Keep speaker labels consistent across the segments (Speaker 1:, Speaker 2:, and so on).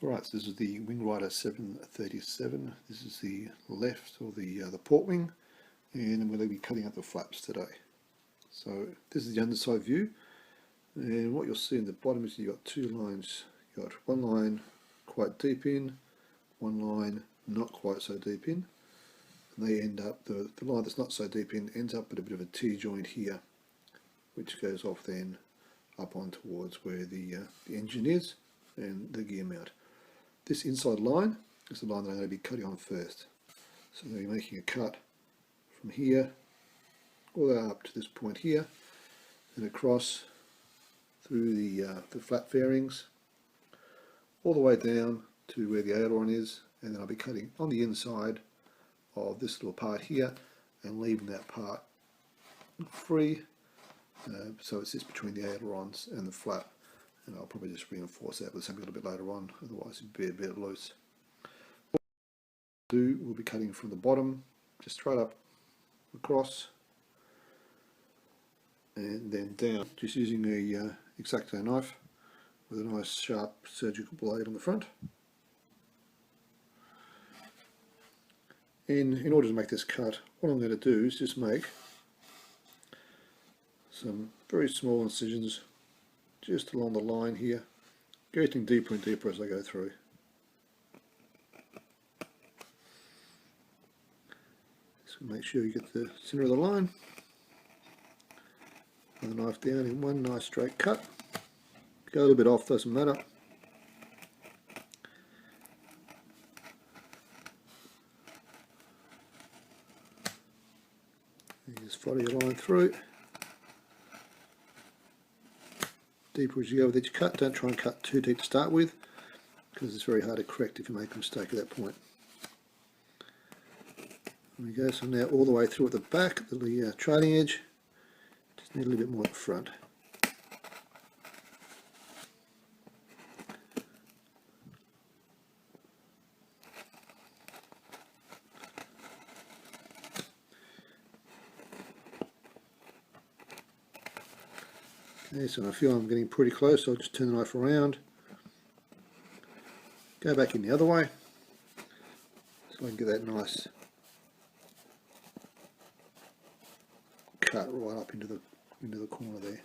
Speaker 1: Alright, so this is the Windrider 737. This is the left, or the port wing, and I'm going to be cutting out the flaps today. So this is the underside view, and what you'll see in the bottom is you've got two lines. You've got one line quite deep in, one line not quite so deep in, and they end up, the line that's not so deep in ends up at a bit of a T-joint here, which goes off then up on towards where the engine is and the gear mount. This inside line is the line that I'm going to be cutting on first. So I'm going to be making a cut from here all the way up to this point here, and across through the flat fairings, all the way down to where the aileron is, and then I'll be cutting on the inside of this little part here and leaving that part free, so it sits between the ailerons and the flap. And I'll probably just reinforce that with something a little bit later on, otherwise it'd be a bit loose. What we'll do, we'll be cutting from the bottom, just straight up across, and then down, just using a X-Acto knife with a nice sharp surgical blade on the front. And in order to make this cut, what I'm going to do is just make some very small incisions just along the line here, getting deeper and deeper as I go through. So make sure you get the centre of the line, and the knife down in one nice straight cut. Go a little bit off, doesn't matter. You just follow your line through. Deeper as you go with each cut. Don't try and cut too deep to start with, because it's very hard to correct if you make a mistake at that point. There we go. So now all the way through at the back, the trailing edge. Just need a little bit more at the front. Okay, so I feel I'm getting pretty close, so I'll just turn the knife around, go back in the other way, so I can get that nice cut right up into the corner there.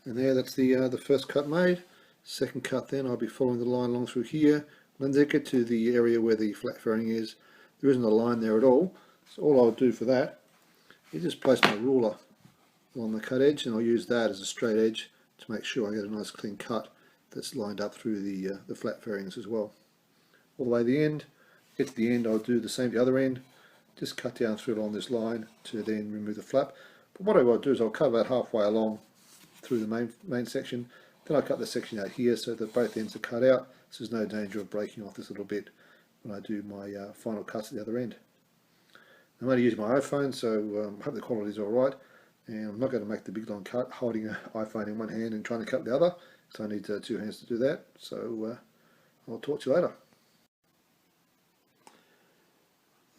Speaker 1: And there, that's the first cut made. Second cut, then I'll be following the line along through here. Once I get to the area where the flat fairing is, there isn't a line there at all. So all I'll do for that is just place my ruler along the cut edge, and I'll use that as a straight edge to make sure I get a nice clean cut that's lined up through the flat fairings as well. All the way to the end. Get to the end, I'll do the same to the other end. Just cut down through along this line to then remove the flap. But what I will do is I'll cut about halfway along through the main section. Then I'll cut the section out here so that both ends are cut out, so there's no danger of breaking off this little bit when I do my final cuts at the other end. I'm only using my iPhone, so I hope the quality is alright, and I'm not going to make the big long cut holding an iPhone in one hand and trying to cut the other, so I need two hands to do that. So I'll talk to you later.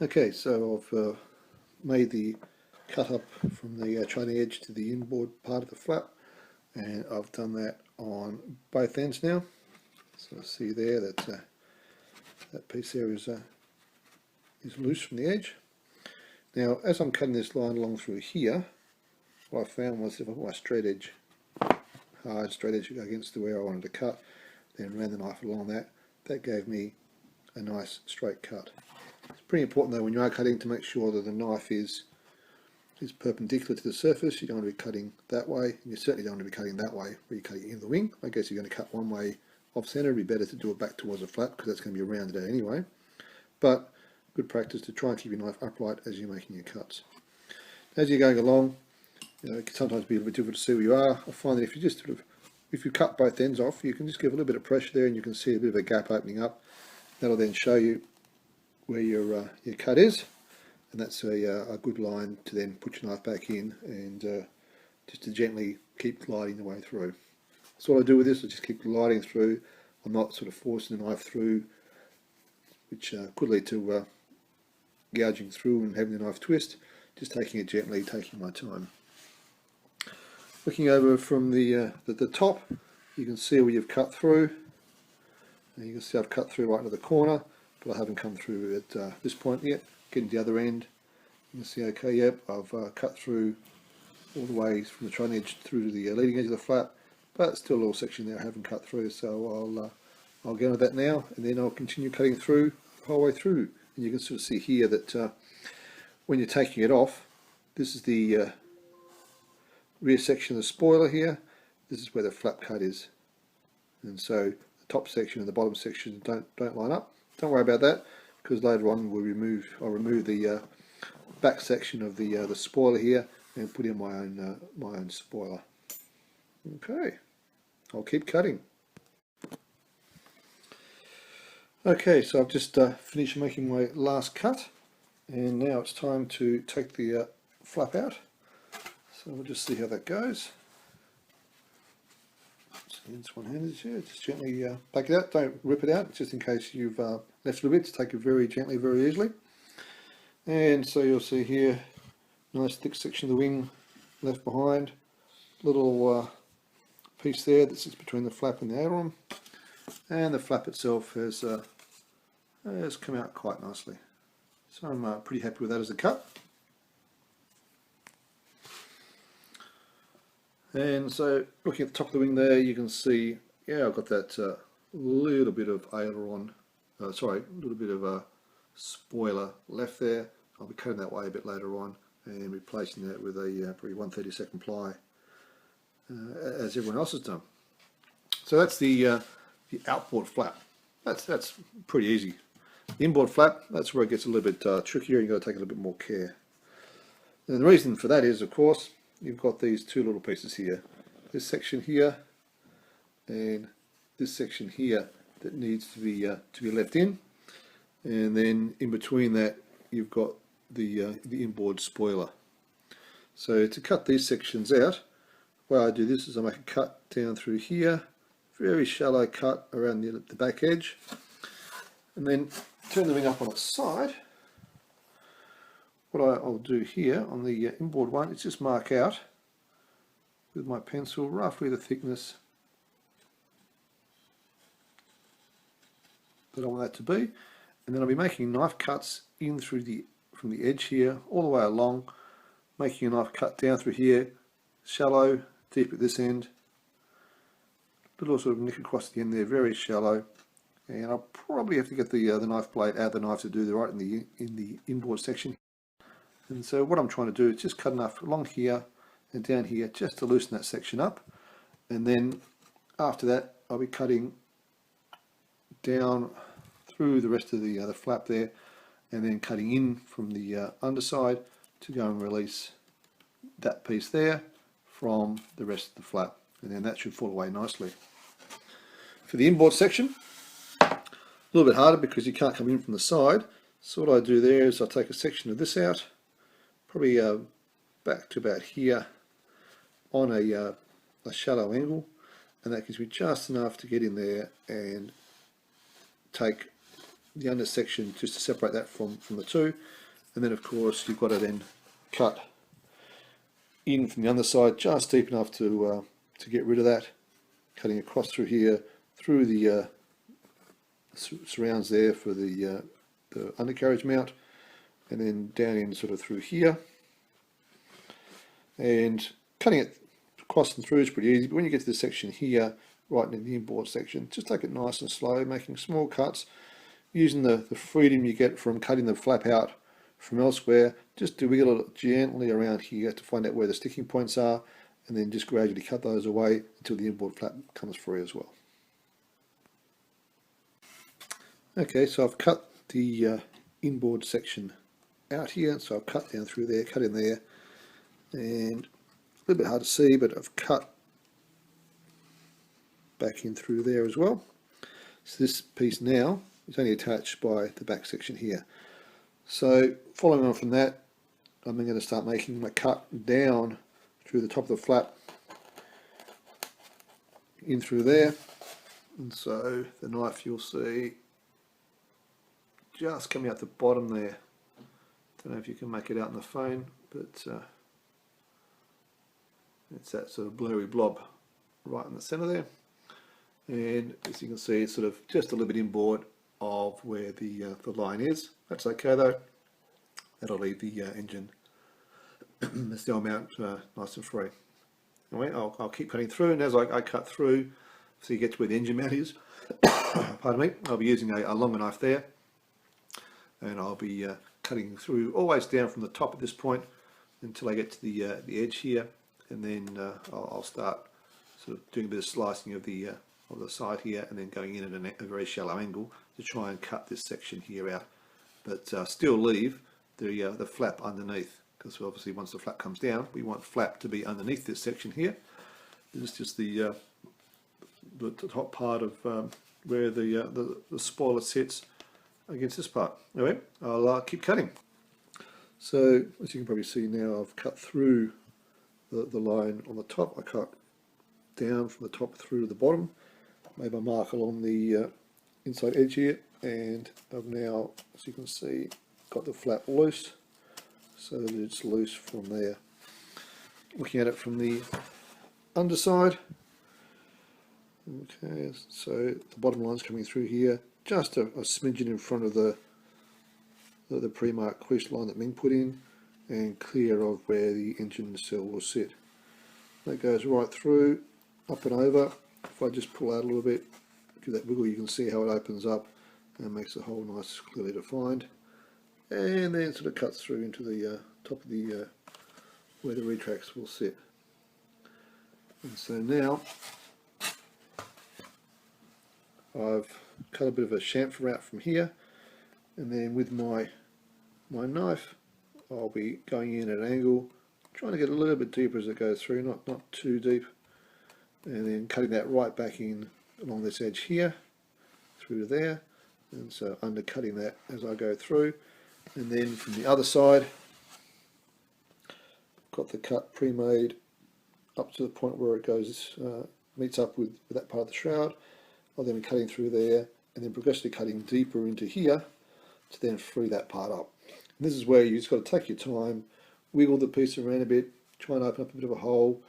Speaker 1: Okay, so I've made the cut up from the trailing edge to the inboard part of the flap, and I've done that on both ends now. So I see there that that piece there is loose from the edge. Now, as I'm cutting this line along through here, what I found was if I put my straight edge, hard straight edge against the where I wanted to cut, then ran the knife along that, that gave me a nice straight cut. It's pretty important though when you are cutting to make sure that the knife is perpendicular to the surface. You don't want to be cutting that way, and you certainly don't want to be cutting that way where you're cutting in the wing. I guess you're going to cut one way off centre, it'd be better to do it back towards the flap because that's going to be rounded out anyway. But good practice to try and keep your knife upright as you're making your cuts. As you're going along, you know, it can sometimes be a little bit difficult to see where you are. I find that if you cut both ends off, you can just give a little bit of pressure there and you can see a bit of a gap opening up. That'll then show you where your cut is, and that's a good line to then put your knife back in and just to gently keep gliding the way through. So what I do with this is just keep gliding through. I'm not sort of forcing the knife through, which could lead to gouging through and having the knife twist. Just taking it gently, taking my time. Looking over from the top, you can see where you've cut through. And you can see I've cut through right into the corner, but I haven't come through at this point yet. Getting to the other end, you can see, okay, yep, I've cut through all the way from the trailing edge through to the leading edge of the flap, but still a little section there I haven't cut through, so I'll get on with that now, and then I'll continue cutting through the whole way through. And you can sort of see here that when you're taking it off, this is the rear section of the spoiler here. This is where the flap cut is, and so the top section and the bottom section don't line up. Don't worry about that, because later on I'll remove the back section of the spoiler here and put in my own spoiler. Okay, I'll keep cutting. Okay, so I've just finished making my last cut, and now it's time to take the flap out. So we'll just see how that goes. So it's one-handed here. Just gently back it out. Don't rip it out, just in case you've left a little bit. To take it very gently, very easily. And so you'll see here, nice thick section of the wing left behind. Little piece there that sits between the flap and the aileron. And the flap itself has come out quite nicely. So I'm pretty happy with that as a cut. And so looking at the top of the wing there, you can see, yeah, I've got that little bit of aileron, a little bit of a spoiler left there. I'll be cutting that way a bit later on and replacing that with a probably 1/32 ply, as everyone else has done. So that's the outboard flap. That's pretty easy. The inboard flap, that's where it gets a little bit trickier. You've got to take a little bit more care. And the reason for that is, of course, you've got these two little pieces here. This section here and this section here that needs to be left in. And then in between that, you've got the inboard spoiler. So to cut these sections out, the way I do this is I make a cut down through here, very shallow cut around the back edge, and then turn the wing up on its side. What I'll do here on the inboard one is just mark out with my pencil roughly the thickness that I want that to be, and then I'll be making knife cuts in through from the edge here all the way along, making a knife cut down through here, shallow, deep at this end, little sort of nick across the end there, very shallow. And I'll probably have to get the knife blade out of the knife to do the right in the inboard section. And so what I'm trying to do is just cut enough along here and down here just to loosen that section up. And then after that, I'll be cutting down through the rest of the flap there, and then cutting in from the underside to go and release that piece there from the rest of the flap. And then that should fall away nicely. For the inboard section, a little bit harder because you can't come in from the side. So what I do there is I take a section of this out, probably back to about here on a shallow angle, and that gives me just enough to get in there and take the under section just to separate that from the two. And then of course you've got to then cut in from the underside just deep enough to get rid of that, cutting across through here, through the surrounds there for the undercarriage mount, and then down in sort of through here, and cutting it across and through is pretty easy. But when you get to this section here, right in the inboard section, just take it nice and slow, making small cuts, using the freedom you get from cutting the flap out from elsewhere. Just to wiggle it gently around here to find out where the sticking points are, and then just gradually cut those away until the inboard flap comes free as well. Okay, so I've cut the inboard section out here, so I've cut down through there, cut in there, and a little bit hard to see, but I've cut back in through there as well. So this piece now is only attached by the back section here. So following on from that, I'm then going to start making my cut down through the top of the flap, in through there, and so the knife you'll see just coming out the bottom there. Don't know if you can make it out in the phone, but It's that sort of blurry blob right in the center there. And as you can see, it's sort of just a little bit inboard of where the line is. That's okay though. That'll leave the engine, the cell mount, nice and free. Anyway, I'll keep cutting through, and as I cut through, so you get to where the engine mount is, pardon me, I'll be using a longer knife there, and I'll be cutting through always down from the top at this point until I get to the edge here, and then I'll start sort of doing a bit of slicing of the side here, and then going in at a very shallow angle to try and cut this section here out, but still leave the flap underneath, because obviously once the flap comes down, we want flap to be underneath this section here. This is just the top part of where the spoiler sits against this part. Anyway, I'll keep cutting. So as you can probably see now, I've cut through the line on the top. I cut down from the top through to the bottom, made my mark along the inside edge here, and I've now, as you can see, got the flap loose, so that it's loose from there. Looking at it from the underside, okay, so the bottom line's coming through here, just a smidgen in front of the pre-marked crease line that Ming put in, and clear of where the engine cell will sit. That goes right through, up and over. If I just pull out a little bit, give that wiggle, you can see how it opens up and makes the hole nice, clearly defined. And then sort of cuts through into the top of the where the retracts will sit. And so now I've cut a bit of a chamfer out from here, and then with my knife I'll be going in at an angle, trying to get a little bit deeper as it goes through, not too deep, and then cutting that right back in along this edge here through to there, and so undercutting that as I go through. And then from the other side, got the cut pre-made up to the point where it goes, meets up with that part of the shroud. I'll then be cutting through there, and then progressively cutting deeper into here to then free that part up. And this is where you just got to take your time, wiggle the piece around a bit, try and open up a bit of a hole,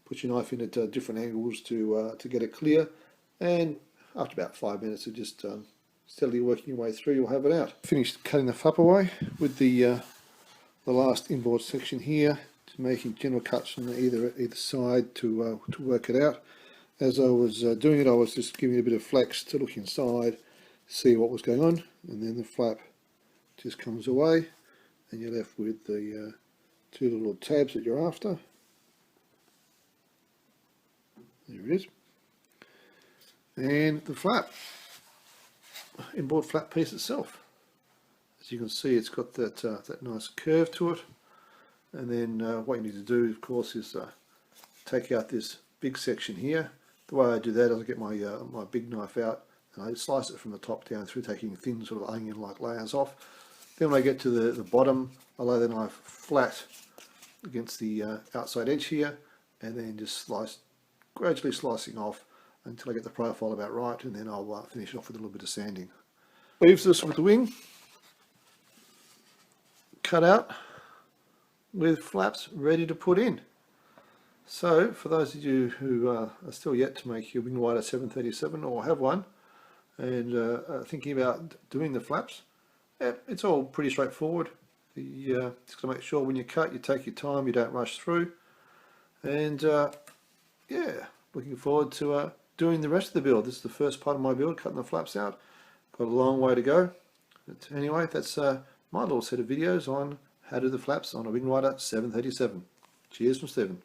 Speaker 1: put your knife in at different angles to get it clear, and after about 5 minutes of just steadily working your way through, you'll have it out. Finished cutting the flap away with the last inboard section here, just making general cuts on either side to work it out. As I was doing it, I was just giving it a bit of flex to look inside, see what was going on, and then the flap just comes away, and you're left with the two little tabs that you're after. There it is, and the flap. Inboard flap piece itself. As you can see, it's got that nice curve to it, and then what you need to do, of course, is take out this big section here. The way I do that is I get my my big knife out and I slice it from the top down through, taking thin sort of onion-like layers off. Then when I get to the bottom, I lay the knife flat against the outside edge here, and then just gradually slicing off until I get the profile about right, and then I'll finish it off with a little bit of sanding. Leaves this with the wing cut out with flaps ready to put in. So for those of you who are still yet to make your Windrider 737 or have one and are thinking about doing the flaps, it's all pretty straightforward. Just got to make sure when you cut, you take your time, you don't rush through, and yeah, looking forward to doing the rest of the build. This is the first part of my build, cutting the flaps out. Got a long way to go. But anyway, that's my little set of videos on how to do the flaps on a Windrider 737. Cheers from Stephen.